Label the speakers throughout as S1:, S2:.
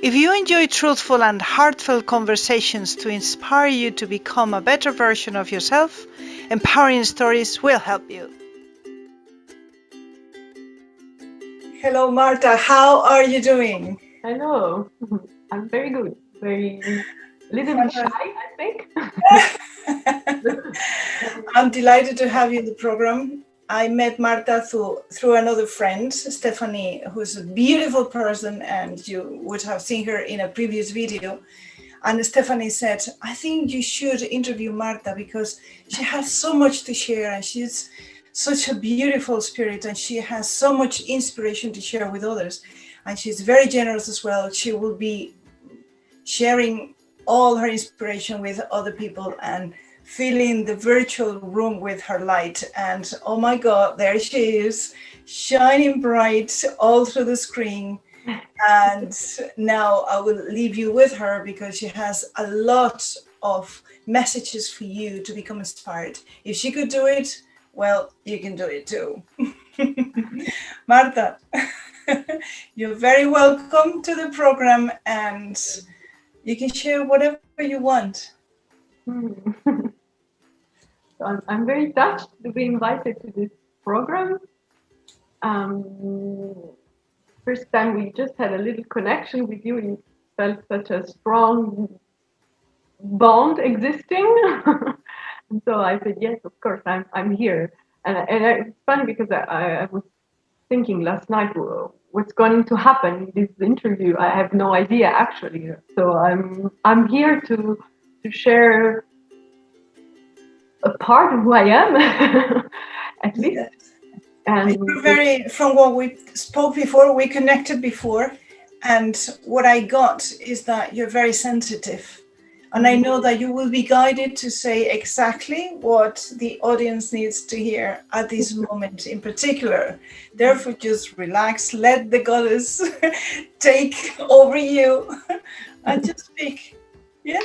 S1: If you enjoy truthful and heartfelt conversations to inspire you to become a better version of yourself, empowering stories will help you. Hello, Marta. How are you doing?
S2: Hello. I'm very good. Very a little bit shy, I think.
S1: I'm delighted to have you in the program. I met Marta through another friend, Stephanie, who's a beautiful person, and you would have seen her in a previous video. And Stephanie said, I think you should interview Marta because she has so much to share and she's such a beautiful spirit and she has so much inspiration to share with others. And she's very generous as well. She will be sharing all her inspiration with other people and filling the virtual room with her light. And oh my God, there she is, shining bright all through the screen. And now I will leave you with her because she has a lot of messages for you to become inspired. If she could do it, well, you can do it too. Marta, you're very welcome to the program and you can share whatever you want.
S2: So I'm very touched to be invited to this program. First time we just had a little connection with you, and felt such a strong bond existing. And so I said, yes, of course, I'm here. And it's funny because I was thinking last night, what's going to happen in this interview? I have no idea actually. So I'm here to share a part of who I am, at least.
S1: Yes.
S2: And
S1: you're very, from what we spoke before, we connected before, and what I got is that you're very sensitive. And I know that you will be guided to say exactly what the audience needs to hear at this moment in particular. Therefore, just relax, let the goddess take over you and just speak. Yeah?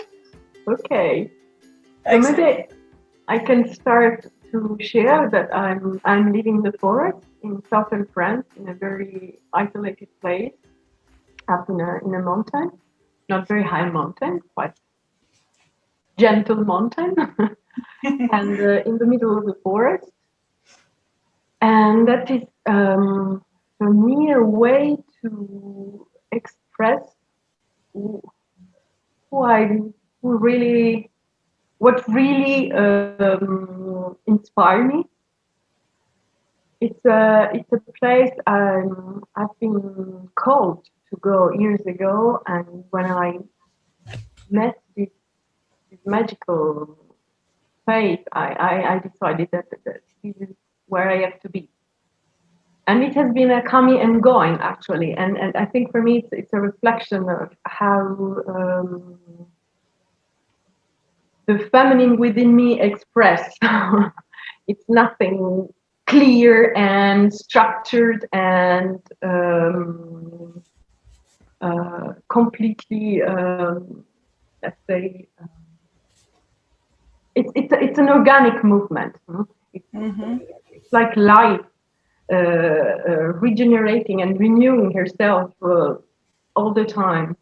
S2: Okay. So maybe I can start to share that I'm living in the forest in southern France in a very isolated place up in a mountain, not very high mountain, quite gentle mountain, and in the middle of the forest. And that is for me a way to express who who really, what really inspired me. It's a place I've been called to go years ago, and when I met this magical place, I decided that this is where I have to be. And it has been a coming and going actually, and I think for me it's a reflection of how the feminine within me expressed. It's nothing clear and structured and completely, let's say, it's an organic movement. It's like life regenerating and renewing herself all the time.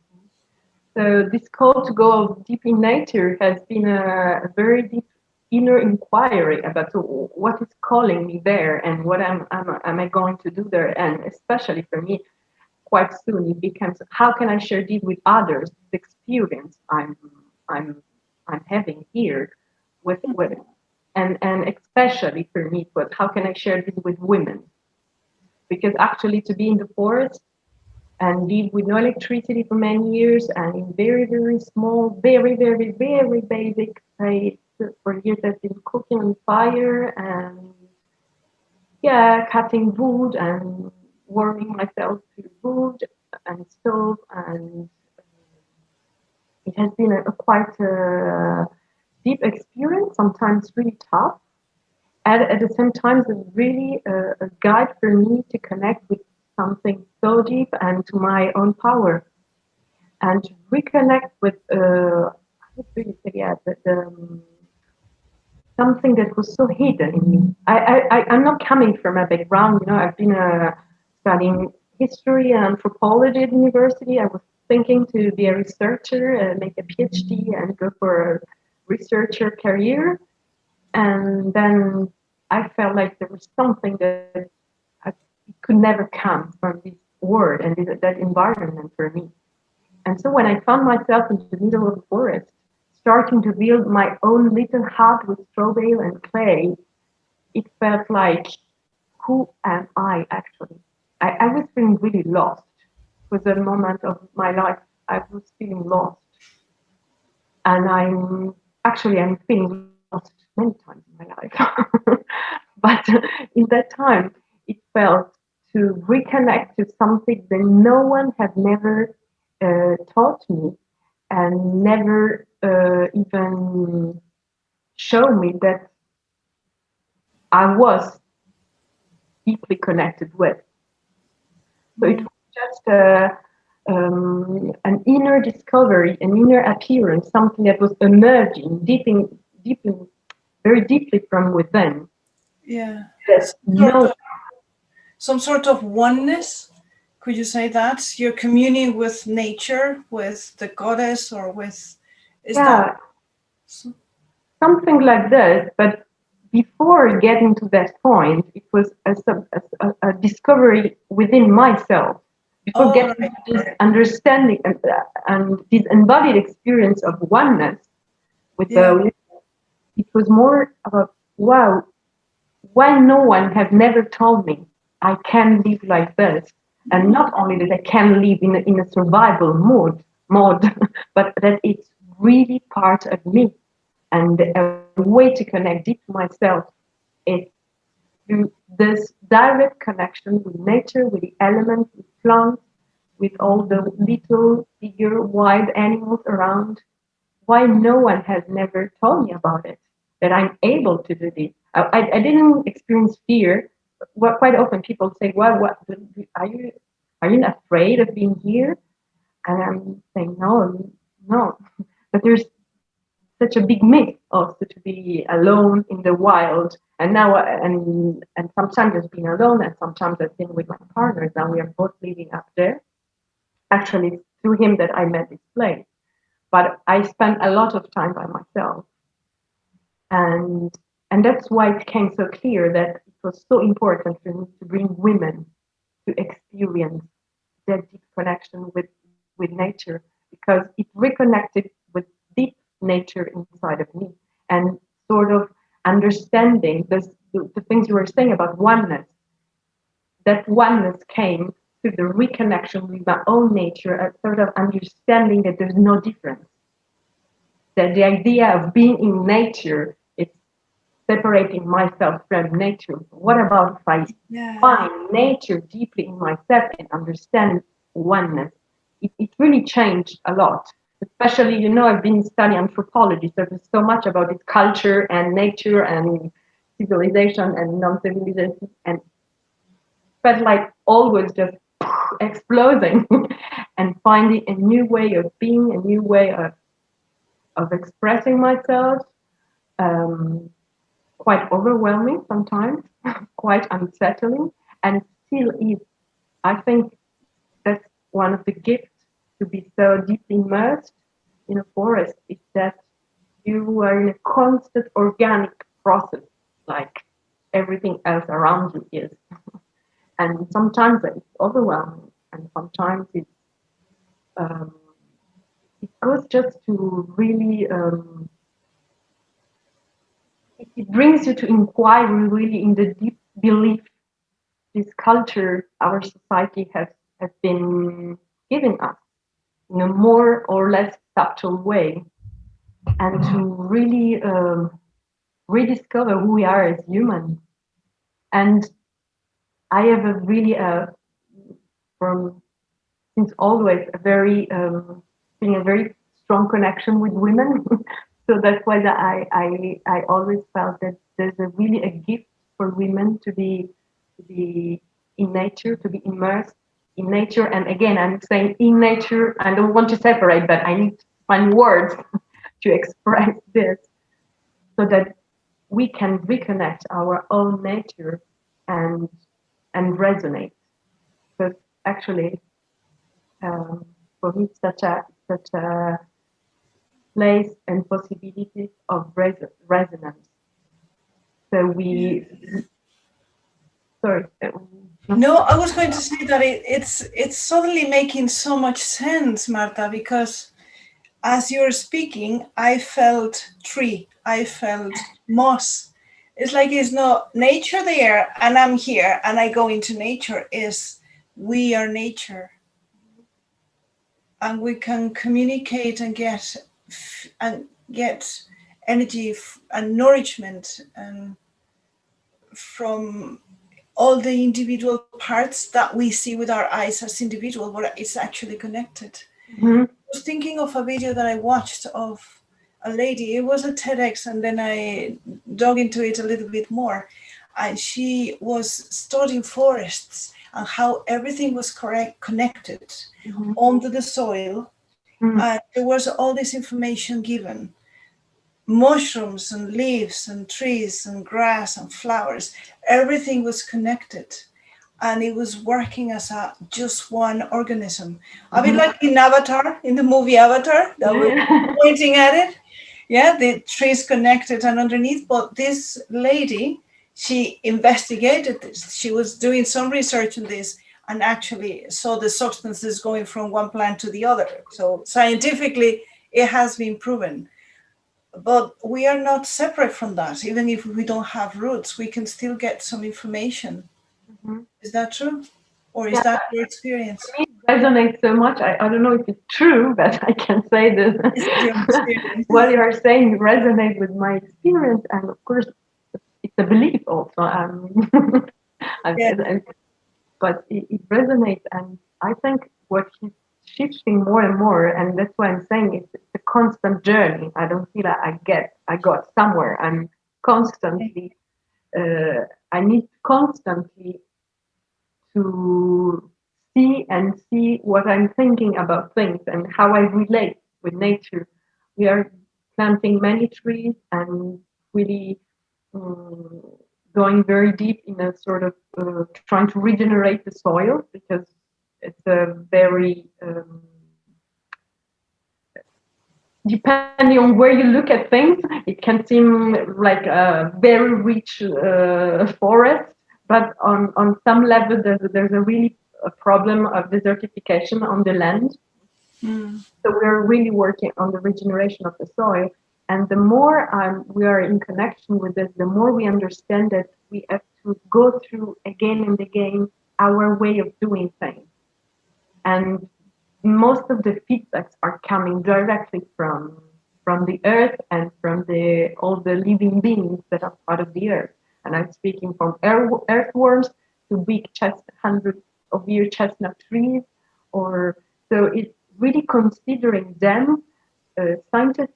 S2: So this call to go deep in nature has been a very deep inner inquiry about what is calling me there and what am I going to do there. And especially for me, quite soon it becomes, how can I share this with others, this experience I'm having here with and especially for me, but how can I share this with women? Because actually to be in the forest and live with no electricity for many years and in very, very small, very, very, very basic place. For years I've been cooking on fire and cutting wood and warming myself through wood and stove, and it has been a quite deep experience, sometimes really tough. And at the same time, it's really a guide for me to connect with something so deep and to my own power, and to reconnect with I would really say something that was so hidden in me. I'm not coming from a background, I've been studying history and anthropology at university. I was thinking to be a researcher, make a PhD, and go for a researcher career. And then I felt like there was something that it could never come from this world and that environment for me. And so when I found myself in the middle of the forest, starting to build my own little hut with straw bale and clay, it felt like, who am I actually? I was feeling really lost. It was a moment of my life I was feeling lost. And I'm feeling lost many times in my life. But in that time, it felt to reconnect to something that no one had never taught me and never even showed me that I was deeply connected with. So it was just an inner discovery, an inner appearance, something that was emerging very deeply from within.
S1: Yeah.
S2: That no,
S1: Some sort of oneness. Could you say that? You're communing with nature, with the goddess, or with, is
S2: yeah,
S1: that?
S2: something like this. But before getting to that point, it was a discovery within myself. Before
S1: All
S2: getting
S1: right.
S2: to this understanding and this embodied experience of oneness with
S1: Yeah.
S2: the, it was more about, wow, why no one have never told me I can live like this, and not only that I can live in a survival mode, but that it's really part of me, and a way to connect deep to myself is through this direct connection with nature, with the elements, with plants, with all the little, bigger, wild animals around. Why no one has never told me about it, that I'm able to do this. I didn't experience fear. Well, quite often people say, well, what are you, are you not afraid of being here? And I'm saying, no, no. But there's such a big myth also to be alone in the wild. And now, and sometimes I've been alone, and sometimes I've been with my partners. Now we are both living up there. Actually, it's through him that I met this place. But I spent a lot of time by myself, and that's why it became so clear that it was so important for me to bring women to experience that deep connection with nature, because it reconnected with deep nature inside of me, and sort of understanding the things you were saying about oneness. That oneness came through the reconnection with my own nature, a sort of understanding that there's no difference, that the idea of being in nature is separating myself from nature. What about if I
S1: Yeah.
S2: find nature deeply in myself and understand oneness? It really changed a lot. Especially, I've been studying anthropology, so there's so much about this culture and nature and civilization and non-civilization, and felt like always just exploding and finding a new way of being, a new way of expressing myself. Um, Quite overwhelming sometimes, quite unsettling, and still is. I think that's one of the gifts to be so deeply immersed in a forest, is that you are in a constant organic process, like everything else around you is. And sometimes it's overwhelming, and sometimes um, it goes just to really, it brings you to inquire really in the deep belief this culture our society has been giving us in a more or less subtle way, and to really rediscover who we are as humans. And I have a really from since always a very feeling a very strong connection with women. So that's why that I always felt that there's a really a gift for women to be in nature, to be immersed in nature. And again, I'm saying in nature. I don't want to separate, but I need to find words to express this, so that we can reconnect our own nature and resonate. Because actually, um, for me such a place and possibilities of resonance. So sorry.
S1: No, I was going to say that it's suddenly making so much sense, Marta, because as you're speaking, I felt tree, I felt moss. It's like it's not nature there and I'm here and I go into nature. Is we are nature, and we can communicate and get energy and nourishment and from all the individual parts that we see with our eyes as individual, but it's actually connected.
S2: Mm-hmm.
S1: I was thinking of a video that I watched of a lady. It was a TEDx, and then I dug into it a little bit more. And she was studying forests and how everything was connected onto the soil. And there was all this information given. Mushrooms and leaves and trees and grass and flowers, everything was connected. And it was working as just one organism. A bit like in Avatar, in the movie Avatar, that we were pointing at it. Yeah, the trees connected and underneath. But this lady, she investigated this. She was doing some research on this and actually saw the substances going from one plant to the other. So scientifically, it has been proven. But we are not separate from that. Even if we don't have roots, we can still get some information. Is that true? Or is that your experience?
S2: It resonates so much. I don't know if it's true, but I can say this. What you are saying resonates with my experience, and of course, it's a belief also. But it resonates, and I think what is shifting more and more, and that's why I'm saying it's a constant journey. I don't feel like I got somewhere. I'm constantly. I need constantly to see what I'm thinking about things and how I relate with nature. We are planting many trees and really going very deep in a sort of trying to regenerate the soil, because it's a very depending on where you look at things, it can seem like a very rich forest, but on some level there's a really a problem of desertification on the land. So we're really working on the regeneration of the soil, and the more we are in connection with this, the more we understand that we have to go through again and again our way of doing things, and most of the feedbacks are coming directly from the earth and from all the living beings that are part of the earth. And I'm speaking from earthworms to big hundreds of year chestnut trees, or so it's really considering them sentient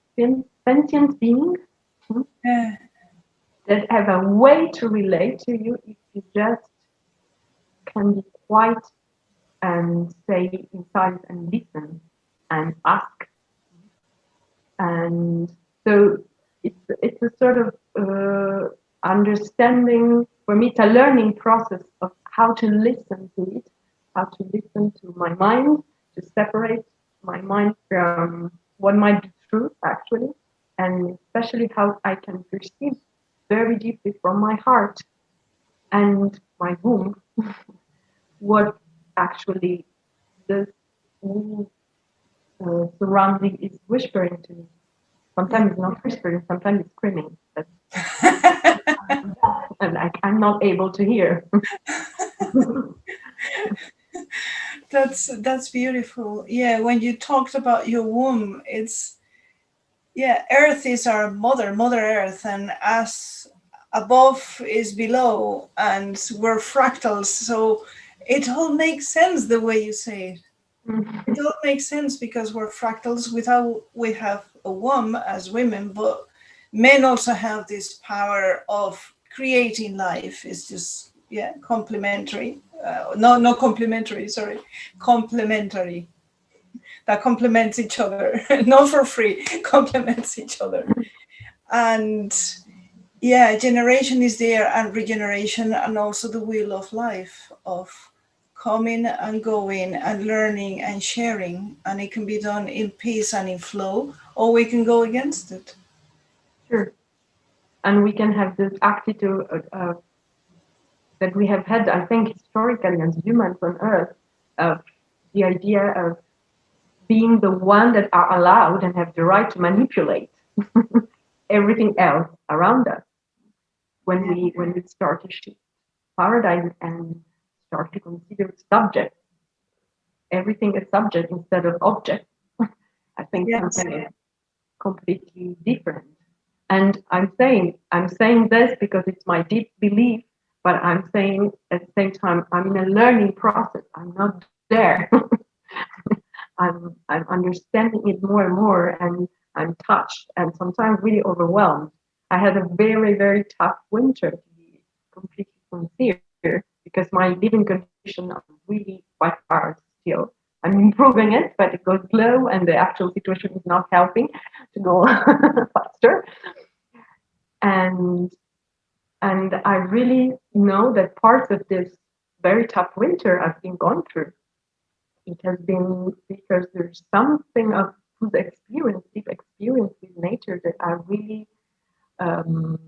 S2: beings that have a way to relate to you if you just can be quiet and stay inside and listen and ask. And so it's a sort of understanding. For me, it's a learning process of how to listen to it, how to listen to my mind, to separate my mind from what might be true actually, and especially how I can perceive very deeply from my heart and my womb what actually this surrounding is whispering to me. Sometimes it's not whispering, sometimes it's screaming. And I'm not able to hear.
S1: That's beautiful. Yeah, when you talked about your womb, Earth is our Mother Earth, and as above is below, and we're fractals. So it all makes sense the way you say it. It all makes sense because we're fractals. We have a womb as women, but men also have this power of creating life. It's just complementary. Not complementary. Sorry, complementary. That complements each other, not for free. Complements each other, and generation is there, and regeneration, and also the wheel of life of coming and going and learning and sharing, and it can be done in peace and in flow, or we can go against it.
S2: Sure. And we can have this attitude that we have had, I think, historically as humans on Earth, of the idea of being the one that are allowed and have the right to manipulate everything else around us. When we start to shift paradigm and start to consider subject, everything a subject instead of object, I think something is completely different. And I'm saying this because it's my deep belief, but I'm saying at the same time I'm in a learning process. I'm not there. I'm understanding it more and more, and I'm touched and sometimes really overwhelmed. I had a very, very tough winter, to be completely sincere, because my living condition are really quite hard still. I'm improving it, but it goes slow, and the actual situation is not helping to go faster. And and I really know that parts of this very tough winter I've been going through, it has been because there's something of whose experience, deep experience with nature that are really, um,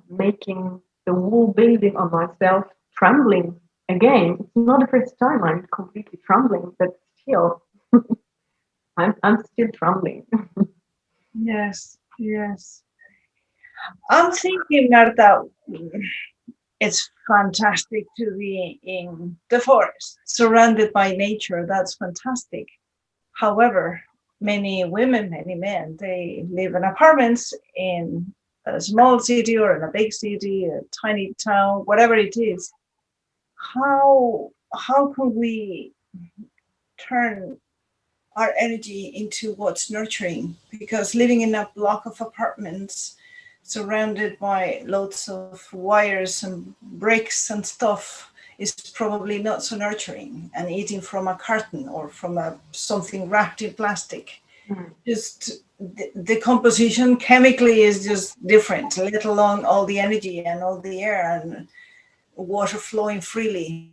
S2: making the whole building on myself trembling again. It's not the first time I'm completely trembling, but still, I'm still trembling.
S1: Yes, yes. I'm thinking, Marta, it's fantastic to be in the forest, surrounded by nature. That's fantastic. However, many women, many men, they live in apartments in a small city or in a big city, a tiny town, whatever it is. How can we turn our energy into what's nurturing? Because living in a block of apartments surrounded by lots of wires and bricks and stuff is probably not so nurturing, and eating from a carton or from something wrapped in plastic, just the composition chemically is just different, let alone all the energy and all the air and water flowing freely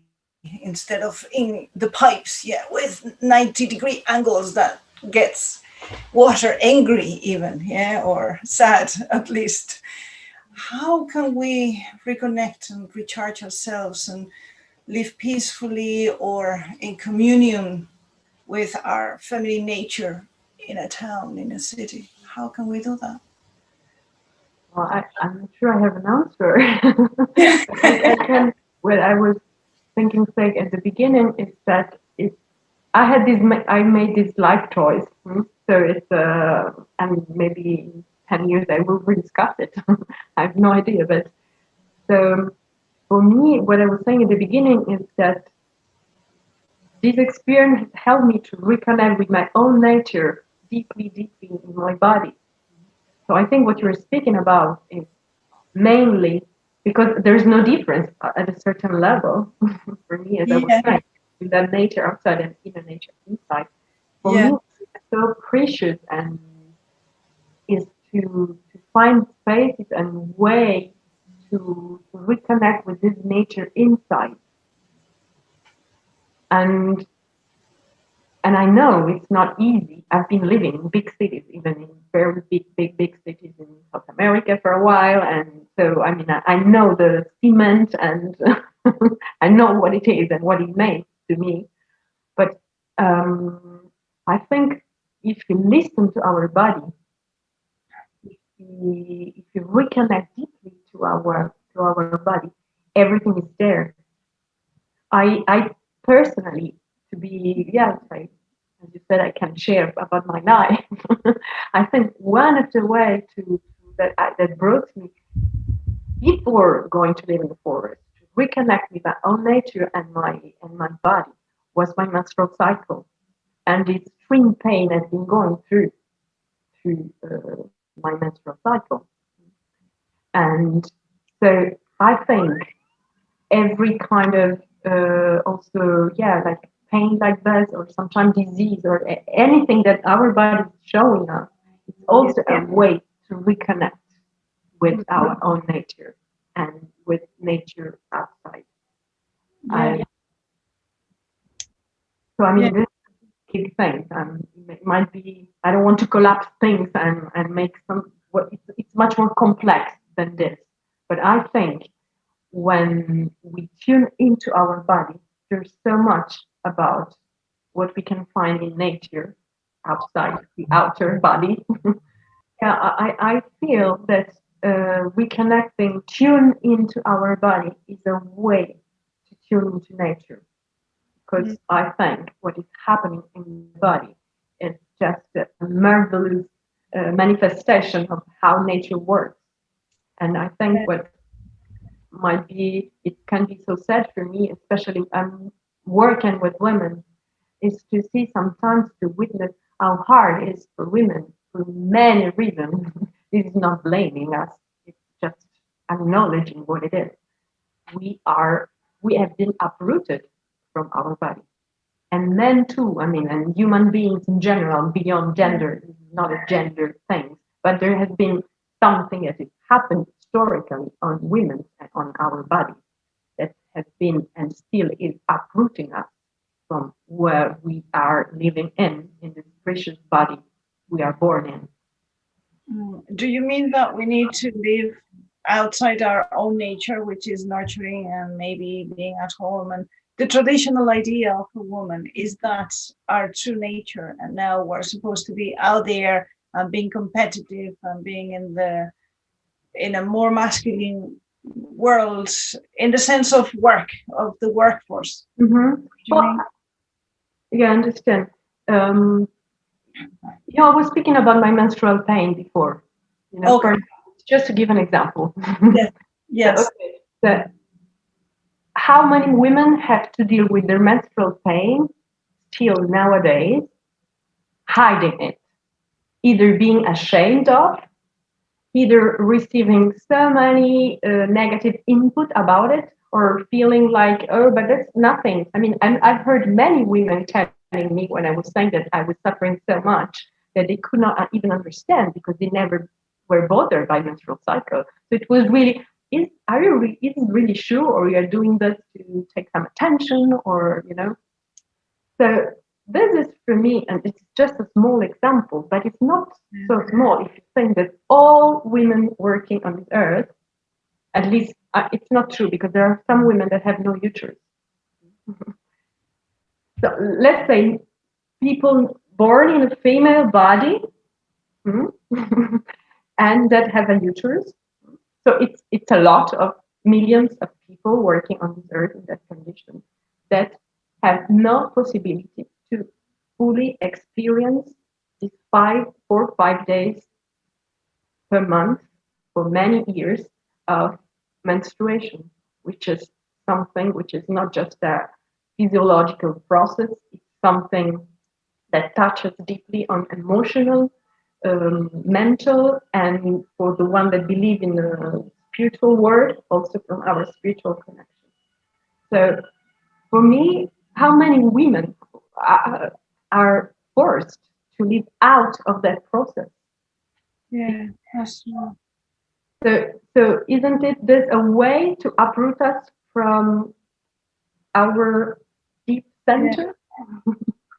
S1: instead of in the pipes, with 90-degree angles that gets water angry even, or sad at least. How can we reconnect and recharge ourselves and live peacefully or in communion with our feminine nature in a town, in a city? How can we do that?
S2: Well, I'm not sure I have an answer. I can. What I was thinking, say at the beginning, is that I made this life choice. So it's and maybe in 10 years I will rediscuss it. I have no idea, but so for me, what I was saying at the beginning is that this experience helped me to reconnect with my own nature deeply, deeply in my body. So I think what you're speaking about is mainly because there's no difference at a certain level for me, as I was
S1: Yeah,
S2: saying, in that nature outside and inner nature inside. For
S1: yeah,
S2: me, it's so precious and is to find spaces and ways to reconnect with this nature inside. And and I know it's not easy. I've been living in big cities, even in very big, big, big cities in South America for a while. And so, I mean, I know the cement and I know what it is and what it means to me. But I think if we listen to our body, if we reconnect deeply to our body, everything is there. I personally, to be, as you said, I can share about my life. I think one of the way that brought me before going to live in the forest to reconnect with my own nature and my body was my menstrual cycle and the extreme pain I've been going through my menstrual cycle. And so I think every kind of also like pain like this or sometimes disease or anything that our body is showing us, it's also a way to reconnect with our own nature and with nature outside.
S1: Yeah.
S2: I mean,
S1: Yeah.
S2: this big thing. It might be, I don't want to collapse things and make some, well, it's much more complex than this. But I think when we tune into our body, there's so much about what we can find in nature outside the outer body. Yeah, I feel that reconnecting, tune into our body is a way to tune into nature because
S1: Mm.
S2: I think what is happening in the body is just a marvelous manifestation of how nature works. And I think
S1: Yeah.
S2: what might be, it can be so sad for me, especially working with women, is to see sometimes to witness how hard it is for women for many reasons. This is not blaming us, it's just acknowledging what it is. We are, we have been uprooted from our body and men too. I mean, and human beings in general, beyond gender, is not a gender thing, but there has been something that has happened historically on women and on our bodies that has been and still is uprooting us from where we are living in this precious body we are born in.
S1: Do you mean that we need to live outside our own nature, which is nurturing and maybe being at home? And the traditional idea of a woman is that our true nature, and now we're supposed to be out there and being competitive and being in a more masculine world in the sense of work of the workforce.
S2: Mm-hmm.
S1: Do you
S2: Well,
S1: mean?
S2: yeah, I understand. Um, I was speaking about my menstrual pain before.
S1: Okay.
S2: For just to give an example.
S1: Yes.
S2: So,
S1: Yes.
S2: okay, so how many women have to deal with their menstrual pain still nowadays, hiding it, either being ashamed of, either receiving so many negative input about it, or feeling like, oh, but that's nothing. I mean, I've heard many women telling me when I was saying that I was suffering so much that they could not even understand because they never were bothered by menstrual cycle. So it was really, is it really true, or you are doing this to take some attention, or so this is for me, and it's just a small example, but it's not so small if you think that all women working on this earth, at least it's not true because there are some women that have no uterus. So let's say people born in a female body hmm, and that have a uterus. So it's a lot of millions of people working on this earth in that condition that have no possibility to fully experience these 5 days per month for many years of menstruation, which is something which is not just a physiological process, it's something that touches deeply on emotional, mental, and for the one that believe in the spiritual world, also from our spiritual connection. So for me, how many women are forced to live out of that process?
S1: Yeah. That's true.
S2: So isn't it this a way to uproot us from our deep
S1: Yeah.
S2: center?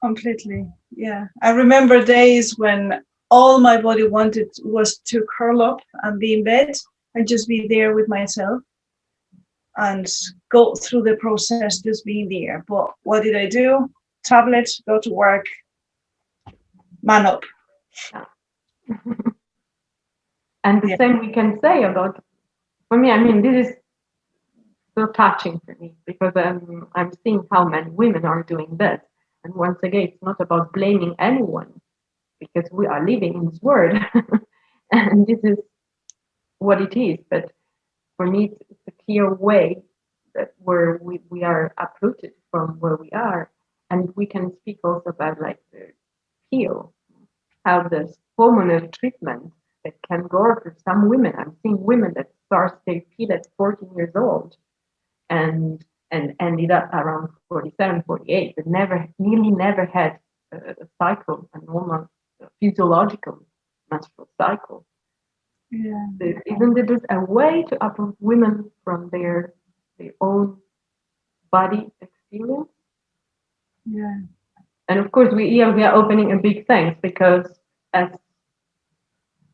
S1: Completely. Yeah. I remember days when all my body wanted was to curl up and be in bed and just be there with myself and go through the process just being there. But what did I do? Tablet, go to work, man up.
S2: And the
S1: Yeah.
S2: same we can say about, for me, I mean, this is so touching for me because I'm seeing how many women are doing this. And once again, it's not about blaming anyone because we are living in this world and this is what it is. But for me, it's a clear way that where we are uprooted from where we are. And we can speak also about like the pill, how this hormonal treatment that can go for some women. I'm seeing women that start their pill at 14 years old and ended up around 47, 48, but nearly never had a cycle, a normal physiological menstrual cycle.
S1: Yeah.
S2: So isn't it just a way to uproot women from their own body experience.
S1: Yeah.
S2: And of course, we are opening a big thing, because as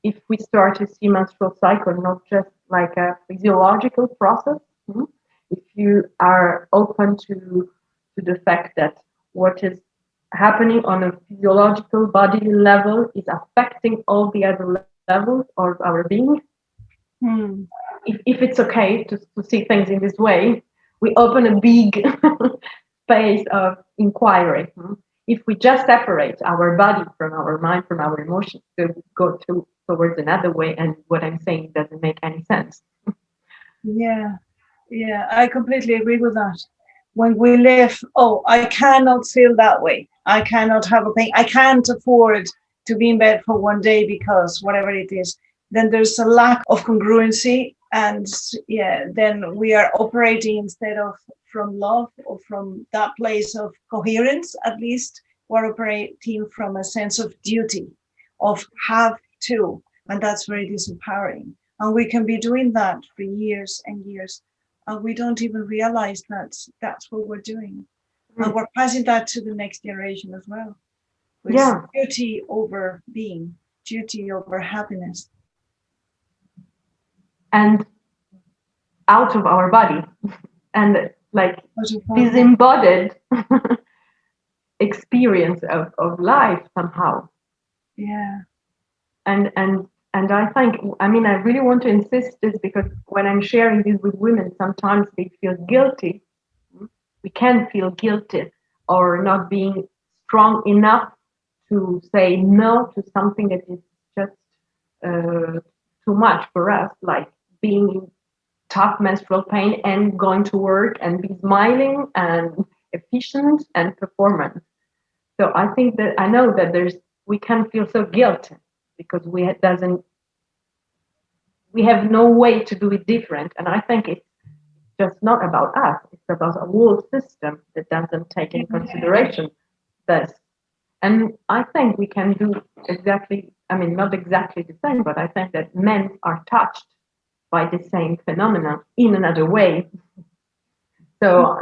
S2: if we start to see menstrual cycle not just like a physiological process, if you are open to the fact that what is happening on a physiological body level is affecting all the other levels of our being, if it's okay to see things in this way, we open a big space of inquiry. If we just separate our body from our mind, from our emotions, to go towards another way, and what I'm saying doesn't make any sense.
S1: Yeah, I completely agree with that. When we live, oh, I cannot feel that way. I cannot have a pain. I can't afford to be in bed for one day because whatever it is, then there's a lack of congruency. And yeah, then we are operating instead of from love or from that place of coherence, at least we're operating from a sense of duty, of have to. And that's very disempowering. And we can be doing that for years and years. And we don't even realize that that's what we're doing. And we're passing that to the next generation as well. With duty over being, duty over happiness.
S2: And out of our body. And like disembodied experience of life somehow.
S1: Yeah.
S2: And I think, I mean, I really want to insist this, because when I'm sharing this with women, sometimes they feel guilty. We can feel guilty, or not being strong enough to say no to something that is just too much for us, like being in tough menstrual pain and going to work and be smiling and efficient and performant. So I think that I know that we can feel so guilty, because we have no way to do it different. And I think it's just not about us. It's about a whole system that doesn't take into consideration this. And I think we can do exactly, I mean, not exactly the same, but I think that men are touched by the same phenomena in another way. So,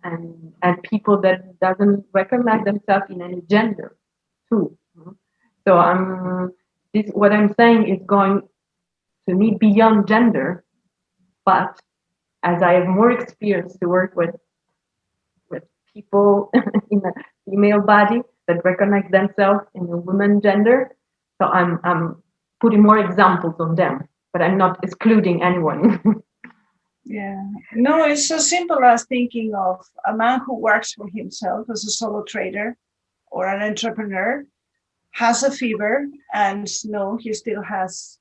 S2: and people that doesn't recognize themselves in any gender too. So what I'm saying is going to me beyond gender, but as I have more experience to work with people in a female body that recognize themselves in a woman gender, so I'm putting more examples on them, but I'm not excluding anyone.
S1: Yeah, no, it's so simple as thinking of a man who works for himself as a solo trader or an entrepreneur, has a fever, and no, he still has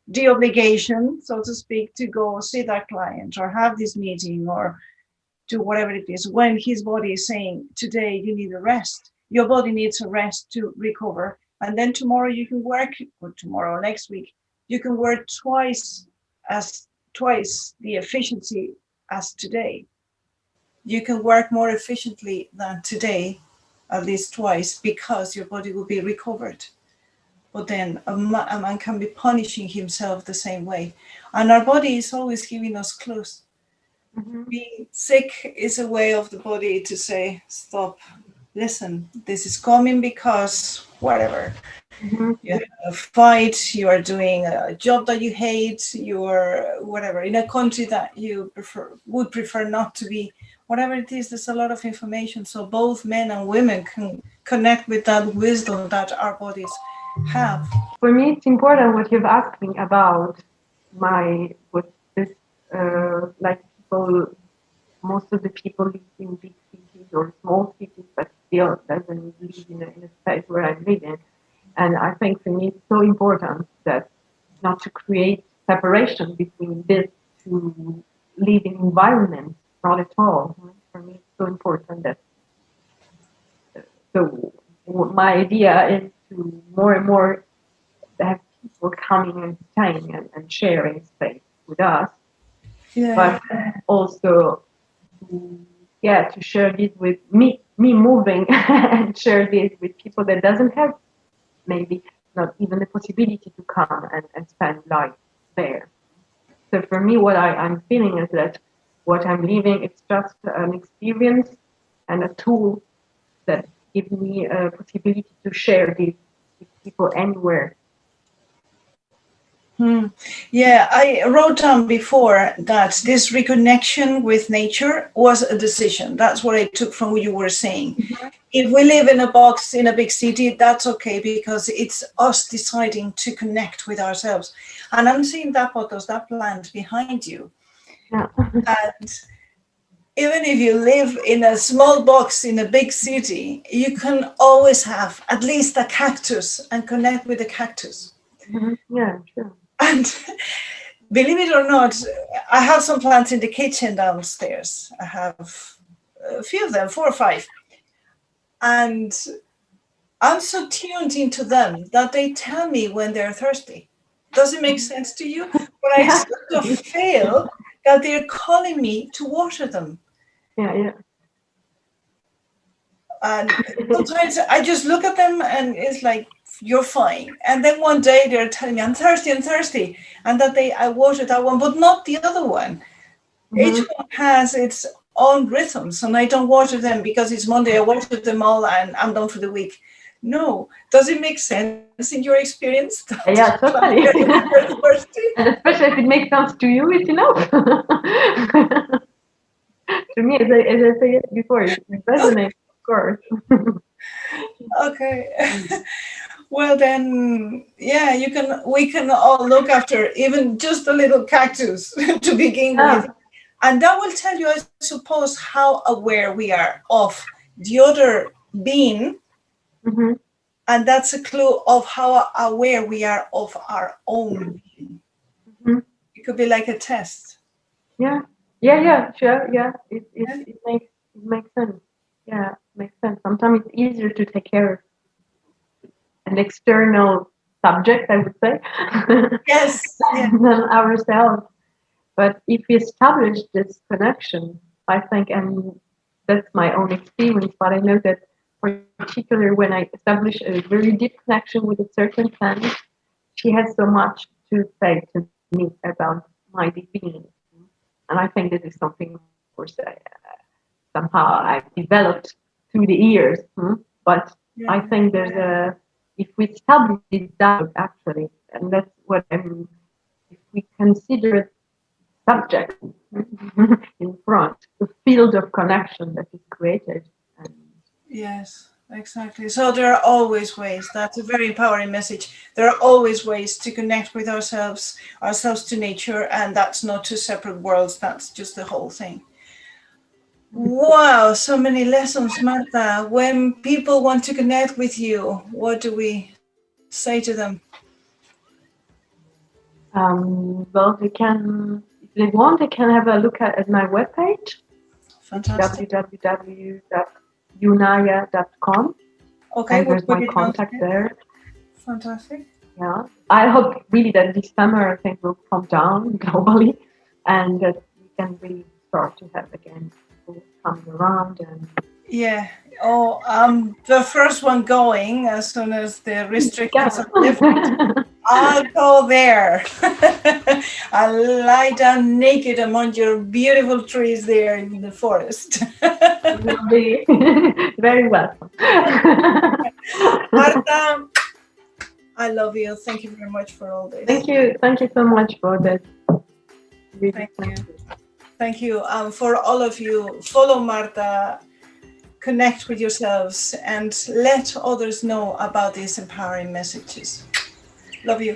S1: the obligation, so to speak, to go see that client or have this meeting or do whatever it is, when his body is saying, today you need a rest. Your body needs a rest to recover. And then tomorrow you can work, or tomorrow or next week, you can work twice the efficiency as today. You can work more efficiently than today, at least twice, because your body will be recovered. But then a man can be punishing himself the same way. And our body is always giving us clues. Being sick is a way of the body to say, stop, listen, this is coming because whatever. You have a fight, you are doing a job that you hate, you're whatever, in a country that you would prefer not to be, whatever it is, there's a lot of information. So both men and women can connect with that wisdom that our bodies have.
S2: For me, it's important what you've asked me about what this, like people, most of the people live in big cities or small cities, but still doesn't live in a space where I'm living. And I think for me, it's so important that not to create separation between this two living environments, not at all. For me, it's so important that, so my idea is to more and more have people coming and staying and sharing space with us, but also to share this with me moving and share this with people that doesn't have maybe not even the possibility to come and spend life there. So for me, what I'm feeling is that what I'm living. It's just an experience and a tool that gives me a possibility to share this with people anywhere.
S1: Yeah, I wrote down before that this reconnection with nature was a decision. That's what I took from what you were saying. Mm-hmm. If we live in a box in a big city, that's okay, because it's us deciding to connect with ourselves. And I'm seeing that pothos, that plant behind you.
S2: Yeah.
S1: And even if you live in a small box in a big city, you can always have at least a cactus and connect with the cactus.
S2: Mm-hmm. Yeah, sure.
S1: And believe it or not, I have some plants in the kitchen downstairs. I have a few of them, 4 or 5. And I'm so tuned into them that they tell me when they're thirsty. Does it make sense to you? But I sort of feel that they're calling me to water them.
S2: Yeah.
S1: And sometimes I just look at them and it's like, you're fine. And then one day they're telling me, I'm thirsty. And that day I water that one, but not the other one. Mm-hmm. Each one has its own rhythms, and I don't water them because it's Monday. I water them all and I'm done for the week. No. Does it make sense in your experience?
S2: Yeah, totally. And especially if it makes sense to you, it's enough. To me, as I said before, it resonates, of course.
S1: Okay. Well then, yeah, we can all look after even just a little cactus to begin with. And that will tell you, I suppose, how aware we are of the other being. Mm-hmm. And that's a clue of how aware we are of our own being. Mm-hmm. It could be like a test.
S2: Yeah, sure. Yeah, it makes sense. Yeah, it makes sense. Sometimes it's easier to take care of an external subject, I would say.
S1: Yes.
S2: Than ourselves. But if we establish this connection, I think, and that's my own experience, but I know that particularly when I establish a very deep connection with a certain plant, she has so much to say to me about my being. And I think this is something, of course, somehow I've developed through the years. But yeah. I think if we establish this dialogue, actually, and that's what if we consider subject in front, the field of connection that is created.
S1: Yes, exactly. So there are always ways. That's a very empowering message. There are always ways to connect with ourselves to nature, and that's not two separate worlds. That's just the whole thing. Wow, so many lessons, Marta. When people want to connect with you, what do we say to them?
S2: Well, if they want, they can have a look at my webpage.
S1: Fantastic.
S2: www.unaya.com.
S1: Okay,
S2: and there's my contact there.
S1: Fantastic.
S2: Yeah, I hope really that this summer things will calm down globally, and that we can really start to have again people coming around and.
S1: Yeah. Oh, I'm the first one going as soon as the restrictions are lifted. I'll go there. I'll lie down naked among your beautiful trees there in the forest.
S2: You'll be very welcome.
S1: Marta, I love you. Thank you very much for all this.
S2: Thank you. Thank you so much for this. Really
S1: Thank you. For all of you, follow Marta, connect with yourselves, and let others know about these empowering messages. Love you.